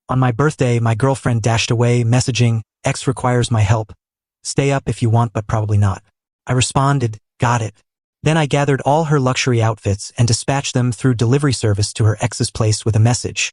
On my birthday, my girlfriend dashed away, messaging, "X requires my help. Stay up if you want, but probably not." I responded, "Got it." Then I gathered all her luxury outfits and dispatched them through delivery service to her ex's place with a message.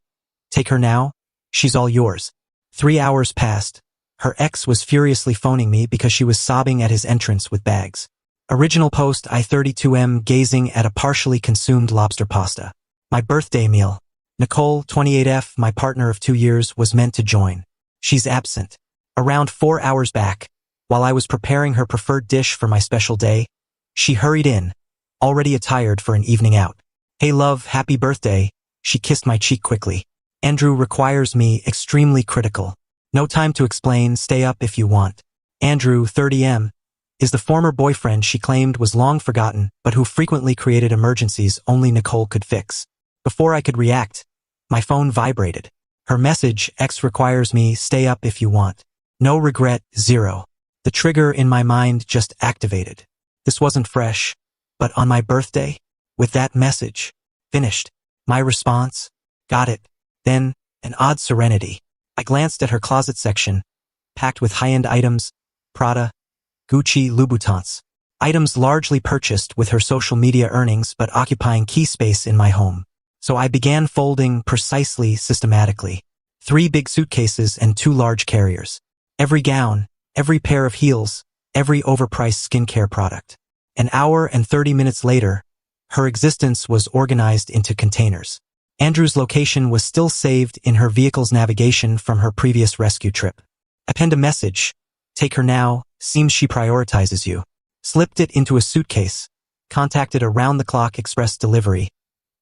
"Take her now. She's all yours." 3 hours passed. Her ex was furiously phoning me because she was sobbing at his entrance with bags. Original post: I32M gazing at a partially consumed lobster pasta. My birthday meal. Nicole, 28F, my partner of 2 years, was meant to join. She's absent. Around 4 hours back, while I was preparing her preferred dish for my special day, she hurried in, already attired for an evening out. "Hey love, happy birthday." She kissed my cheek quickly. "Andrew requires me, extremely critical. No time to explain, stay up if you want." Andrew, 30M, is the former boyfriend she claimed was long forgotten, but who frequently created emergencies only Nicole could fix. Before I could react, my phone vibrated. Her message: "X requires me, stay up if you want." No regret, zero. The trigger in my mind just activated. This wasn't fresh, but on my birthday? With that message? Finished. My response? "Got it." Then, an odd serenity. I glanced at her closet section, packed with high-end items, Prada, Gucci, Louboutins. Items largely purchased with her social media earnings but occupying key space in my home. So I began folding precisely, systematically. 3 big suitcases and 2 large carriers. Every gown, every pair of heels, every overpriced skincare product. An hour and 30 minutes later, her existence was organized into containers. Andrew's location was still saved in her vehicle's navigation from her previous rescue trip. I penned a message: "Take her now, seems she prioritizes you." Slipped it into a suitcase, contacted around-the-clock express delivery,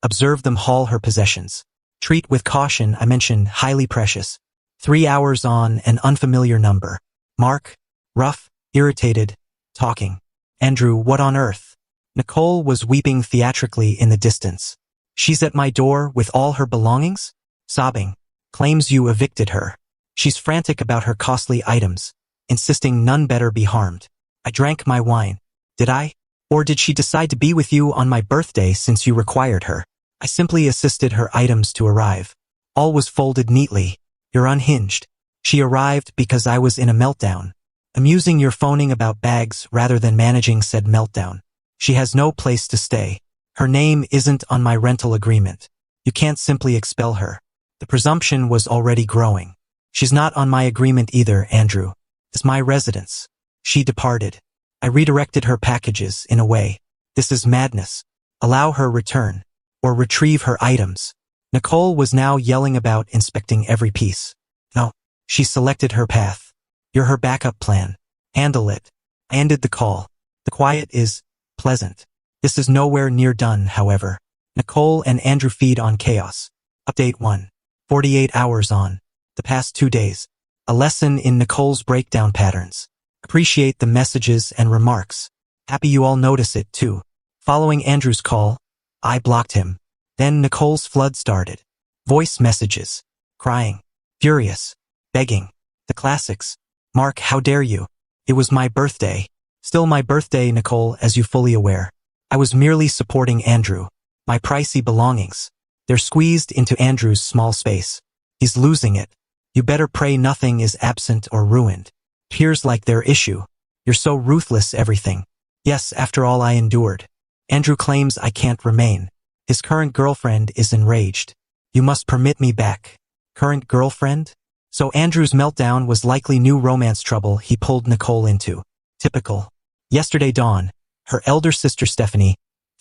observed them haul her possessions. "Treat with caution," I mentioned, "highly precious." 3 hours on, an unfamiliar number. Mark, rough, irritated, talking. "Andrew, what on earth?" Nicole was weeping theatrically in the distance. "She's at my door with all her belongings?" Sobbing. "Claims you evicted her. She's frantic about her costly items, insisting none better be harmed." I drank my wine. Did I? Or did she decide to be with you on my birthday since you required her? I simply assisted her items to arrive. All was folded neatly. "You're unhinged." She arrived because I was in a meltdown. Amusing, you're phoning about bags rather than managing said meltdown. She has no place to stay. Her name isn't on my rental agreement. You can't simply expel her. The presumption was already growing. She's not on my agreement either, Andrew. It's my residence. She departed. I redirected her packages in a way. This is madness. Allow her return. Or retrieve her items. Nicole was now yelling about inspecting every piece. No. She selected her path. You're her backup plan. Handle it. I ended the call. The quiet is pleasant. This is nowhere near done, however. Nicole and Andrew feed on chaos. Update 1. 48 hours on. The past 2 days. A lesson in Nicole's breakdown patterns. Appreciate the messages and remarks. Happy you all notice it too. Following Andrew's call, I blocked him. Then Nicole's flood started. Voice messages. Crying. Furious. Begging. The classics. Mark, how dare you? It was my birthday. Still my birthday, Nicole, as you fully aware. I was merely supporting Andrew. My pricey belongings. They're squeezed into Andrew's small space. He's losing it. You better pray nothing is absent or ruined. Peers like their issue. You're so ruthless, everything. Yes, after all I endured. Andrew claims I can't remain. His current girlfriend is enraged. You must permit me back. Current girlfriend? So Andrew's meltdown was likely new romance trouble he pulled Nicole into. Typical. Yesterday dawn, her elder sister Stephanie,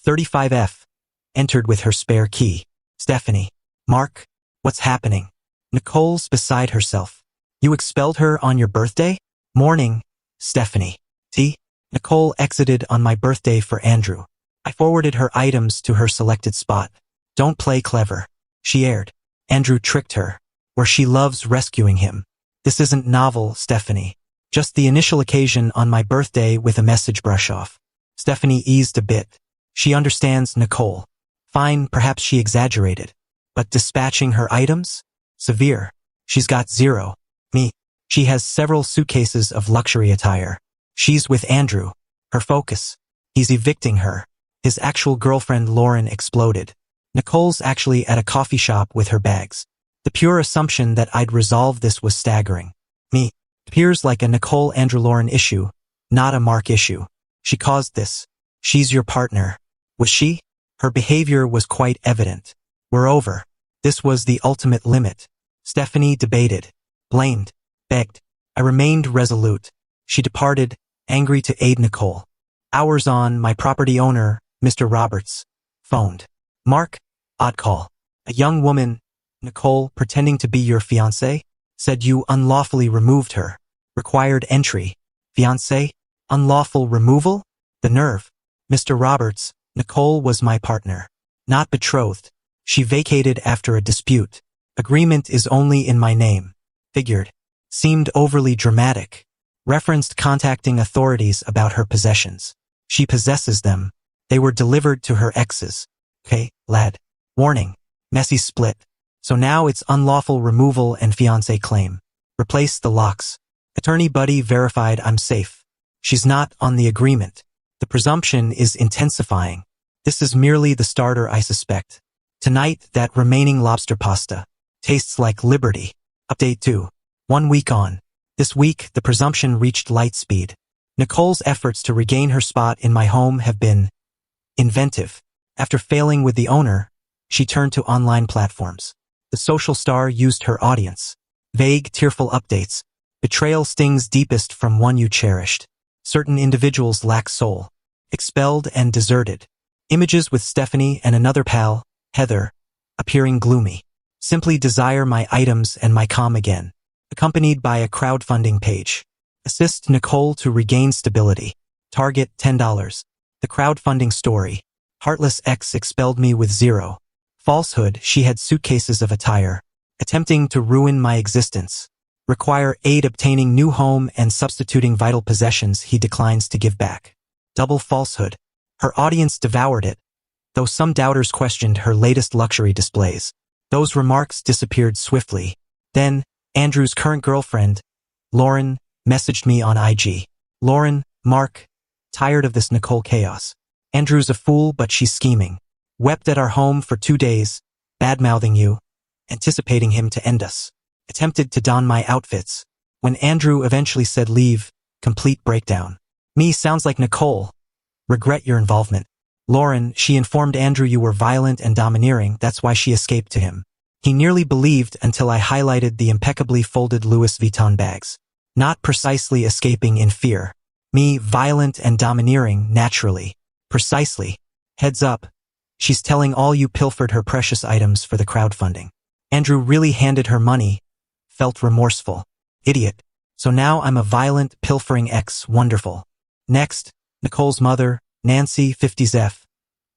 35F, entered with her spare key. Stephanie. Mark, what's happening? Nicole's beside herself. You expelled her on your birthday? Morning, Stephanie. T. Nicole exited on my birthday for Andrew. I forwarded her items to her selected spot. Don't play clever. She aired. Andrew tricked her. Or she loves rescuing him. This isn't novel, Stephanie. Just the initial occasion on my birthday with a message brush off. Stephanie eased a bit. She understands Nicole. Fine, perhaps she exaggerated. But dispatching her items? Severe. She's got 0. Me. She has several suitcases of luxury attire. She's with Andrew. Her focus. He's evicting her. His actual girlfriend Lauren exploded. Nicole's actually at a coffee shop with her bags. The pure assumption that I'd resolve this was staggering. Me. Appears like a Nicole Andrew Lauren issue, not a Mark issue. She caused this. She's your partner. Was she? Her behavior was quite evident. We're over. This was the ultimate limit. Stephanie debated, blamed, begged. I remained resolute. She departed, angry to aid Nicole. Hours on, my property owner, Mr. Roberts, phoned. Mark, odd call. A young woman, Nicole, pretending to be your fiancé, said you unlawfully removed her. Required entry. Fiancé? Unlawful removal? The nerve. Mr. Roberts, Nicole was my partner. Not betrothed. She vacated after a dispute. Agreement is only in my name. Figured. Seemed overly dramatic. Referenced contacting authorities about her possessions. She possesses them. They were delivered to her exes. Okay, lad. Warning. Messy split. So now it's unlawful removal and fiancé claim. Replace the locks. Attorney Buddy verified I'm safe. She's not on the agreement. The presumption is intensifying. This is merely the starter, I suspect. Tonight, that remaining lobster pasta tastes like liberty. Update 2. 1 week on. This week, the presumption reached light speed. Nicole's efforts to regain her spot in my home have been inventive. After failing with the owner, she turned to online platforms. The social star used her audience. Vague, tearful updates. Betrayal stings deepest from one you cherished. Certain individuals lack soul. Expelled and deserted. Images with Stephanie and another pal, Heather, appearing gloomy. Simply desire my items and my calm again. Accompanied by a crowdfunding page. Assist Nicole to regain stability. Target $10. The crowdfunding story. Heartless ex expelled me with 0. Falsehood, she had suitcases of attire. Attempting to ruin my existence. Require aid obtaining new home and substituting vital possessions he declines to give back. Double falsehood. Her audience devoured it, though some doubters questioned her latest luxury displays. Those remarks disappeared swiftly. Then, Andrew's current girlfriend, Lauren, messaged me on IG. Lauren, Mark, tired of this Nicole chaos. Andrew's a fool, but she's scheming. Wept at our home for 2 days, bad-mouthing you, anticipating him to end us. Attempted to don my outfits. When Andrew eventually said leave, complete breakdown. Me sounds like Nicole. Regret your involvement. Lauren, she informed Andrew you were violent and domineering, that's why she escaped to him. He nearly believed until I highlighted the impeccably folded Louis Vuitton bags. Not precisely escaping in fear. Me violent and domineering, naturally. Precisely. Heads up. She's telling all you pilfered her precious items for the crowdfunding. Andrew really handed her money. Felt remorseful. Idiot. So now I'm a violent, pilfering ex. Wonderful. Next, Nicole's mother, Nancy, 50s,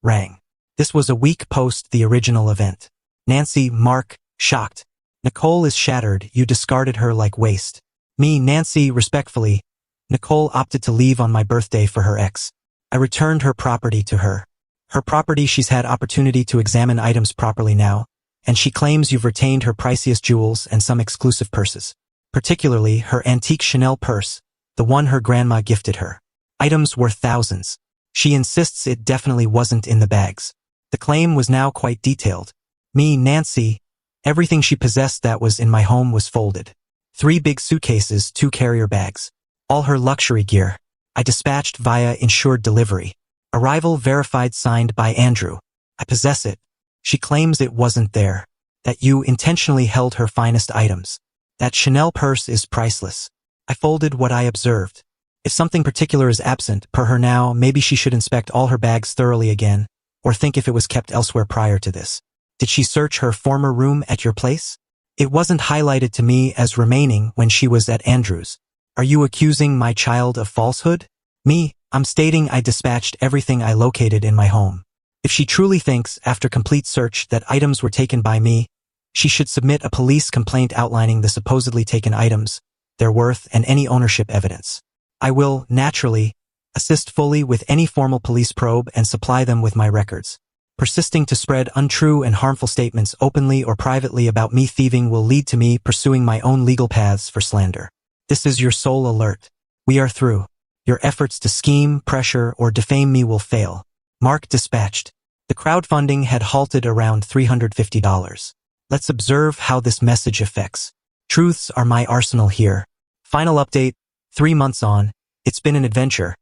rang. This was a week post the original event. Nancy, Mark, shocked. Nicole is shattered, you discarded her like waste. Me, Nancy, respectfully. Nicole opted to leave on my birthday for her ex. I returned her property to her. Her property, she's had opportunity to examine items properly now, and she claims you've retained her priciest jewels and some exclusive purses. Particularly her antique Chanel purse, the one her grandma gifted her. Items worth thousands. She insists it definitely wasn't in the bags. The claim was now quite detailed. Me, Nancy, everything she possessed that was in my home was folded. 3 big suitcases, 2 carrier bags. All her luxury gear. I dispatched via insured delivery. Arrival verified, signed by Andrew. I possess it. She claims it wasn't there. That you intentionally held her finest items. That Chanel purse is priceless. I folded what I observed. If something particular is absent, per her now, maybe she should inspect all her bags thoroughly again, or think if it was kept elsewhere prior to this. Did she search her former room at your place? It wasn't highlighted to me as remaining when she was at Andrew's. Are you accusing my child of falsehood? Me, I'm stating I dispatched everything I located in my home. If she truly thinks, after complete search, that items were taken by me, she should submit a police complaint outlining the supposedly taken items, their worth, and any ownership evidence. I will, naturally, assist fully with any formal police probe and supply them with my records. Persisting to spread untrue and harmful statements openly or privately about me thieving will lead to me pursuing my own legal paths for slander. This is your sole alert. We are through. Your efforts to scheme, pressure, or defame me will fail. Mark dispatched. The crowdfunding had halted around $350. Let's observe how this message affects. Truths are my arsenal here. Final update, 3 months on, it's been an adventure.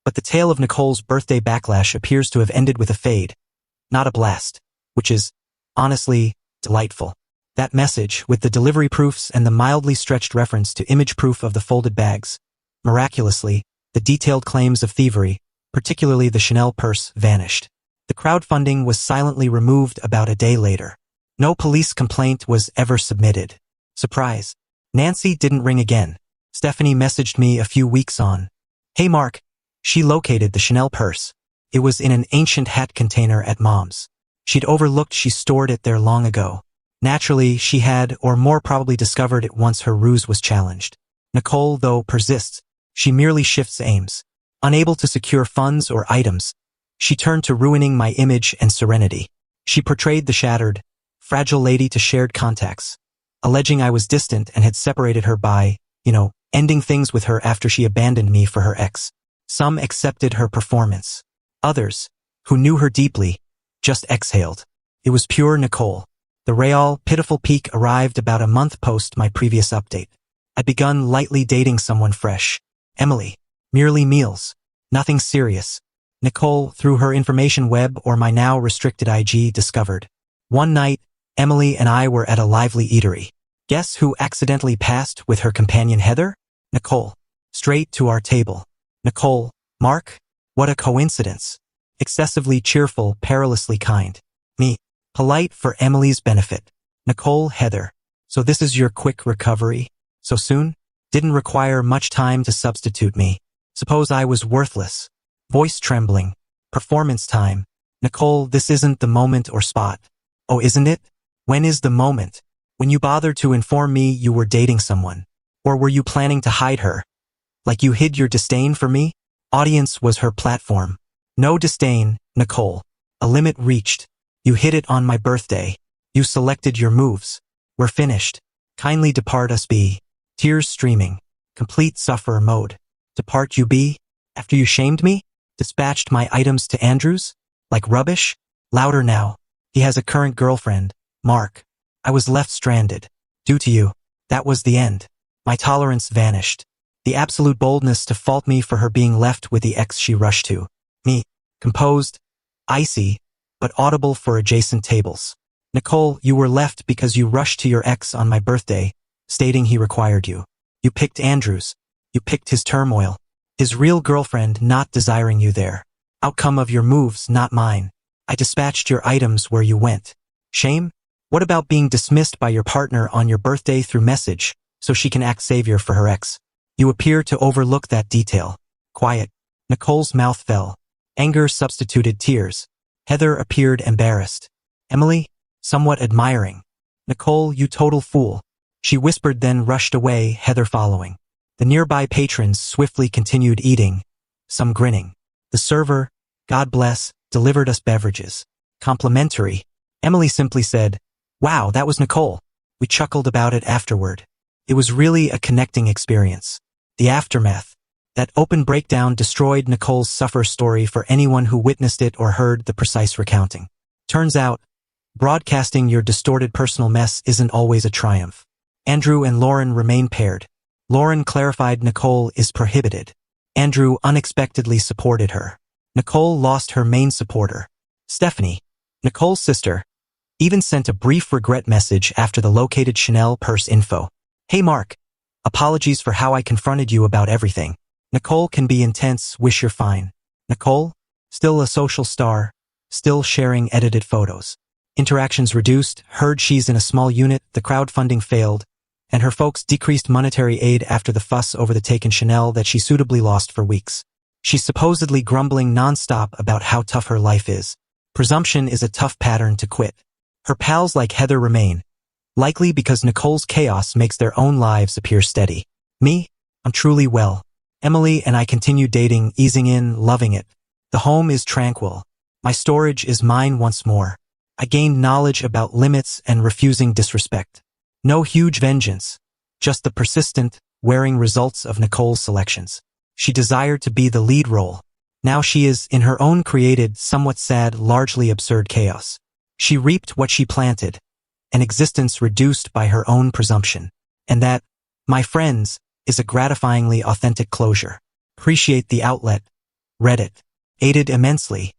But the tale of Nicole's birthday backlash appears to have ended with a fade, not a blast, which is, honestly, delightful. That message, with the delivery proofs and the mildly stretched reference to image proof of the folded bags, miraculously, the detailed claims of thievery, particularly the Chanel purse, vanished. The crowdfunding was silently removed about a day later. No police complaint was ever submitted. Surprise. Nancy didn't ring again. Stephanie messaged me a few weeks on. Hey Mark. She located the Chanel purse. It was in an ancient hat container at Mom's. She'd overlooked she stored it there long ago. Naturally, she had, or more probably discovered it once her ruse was challenged. Nicole, though, persists. She merely shifts aims. Unable to secure funds or items, she turned to ruining my image and serenity. She portrayed the shattered, fragile lady to shared contacts, alleging I was distant and had separated her by, ending things with her after she abandoned me for her ex. Some accepted her performance. Others, who knew her deeply, just exhaled. It was pure Nicole. The real, pitiful peak arrived about a month post my previous update. I'd begun lightly dating someone fresh. Emily. Merely meals. Nothing serious. Nicole, through her information web or my now restricted IG, discovered. One night, Emily and I were at a lively eatery. Guess who accidentally passed with her companion Heather? Nicole. Straight to our table. Nicole. Mark? What a coincidence. Excessively cheerful, perilously kind. Me. Polite for Emily's benefit. Nicole. Heather. So this is your quick recovery? So soon? Didn't require much time to substitute me. Suppose I was worthless. Voice trembling. Performance time. Nicole, this isn't the moment or spot. Oh, isn't it? When is the moment? When you bothered to inform me you were dating someone. Or were you planning to hide her? Like you hid your disdain for me? Audience was her platform. No disdain, Nicole. A limit reached. You hit it on my birthday. You selected your moves. We're finished. Kindly depart us be. Tears streaming. Complete sufferer mode. Depart you be? After you shamed me? Dispatched my items to Andrews? Like rubbish? Louder now. He has a current girlfriend, Mark. I was left stranded. Due to you. That was the end. My tolerance vanished. The absolute boldness to fault me for her being left with the ex she rushed to. Me. Composed. Icy. But audible for adjacent tables. Nicole, you were left because you rushed to your ex on my birthday, stating he required you. You picked Andrews. You picked his turmoil. His real girlfriend not desiring you there. Outcome of your moves, not mine. I dispatched your items where you went. Shame? What about being dismissed by your partner on your birthday through message, so she can act savior for her ex? You appear to overlook that detail. Quiet. Nicole's mouth fell. Anger substituted tears. Heather appeared embarrassed. Emily? Somewhat admiring. Nicole, you total fool. She whispered, then rushed away, Heather following. The nearby patrons swiftly continued eating, some grinning. The server, God bless, delivered us beverages. Complimentary. Emily simply said, "Wow, that was Nicole." We chuckled about it afterward. It was really a connecting experience. The aftermath. That open breakdown destroyed Nicole's suffer story for anyone who witnessed it or heard the precise recounting. Turns out, broadcasting your distorted personal mess isn't always a triumph. Andrew and Lauren remain paired. Lauren clarified Nicole is prohibited. Andrew unexpectedly supported her. Nicole lost her main supporter. Stephanie, Nicole's sister, even sent a brief regret message after the located Chanel purse info. Hey Mark, apologies for how I confronted you about everything. Nicole can be intense, wish you're fine. Nicole, still a social star, still sharing edited photos. Interactions reduced, heard she's in a small unit, the crowdfunding failed, and her folks decreased monetary aid after the fuss over the taken Chanel that she suitably lost for weeks. She's supposedly grumbling nonstop about how tough her life is. Presumption is a tough pattern to quit. Her pals like Heather remain, likely because Nicole's chaos makes their own lives appear steady. Me? I'm truly well. Emily and I continue dating, easing in, loving it. The home is tranquil. My storage is mine once more. I gained knowledge about limits and refusing disrespect. No huge vengeance, just the persistent, wearing results of Nicole's selections. She desired to be the lead role. Now she is in her own created, somewhat sad, largely absurd chaos. She reaped what she planted. an existence reduced by her own presumption. And that, my friends, is a gratifyingly authentic closure. Appreciate the outlet. Reddit. Aided immensely.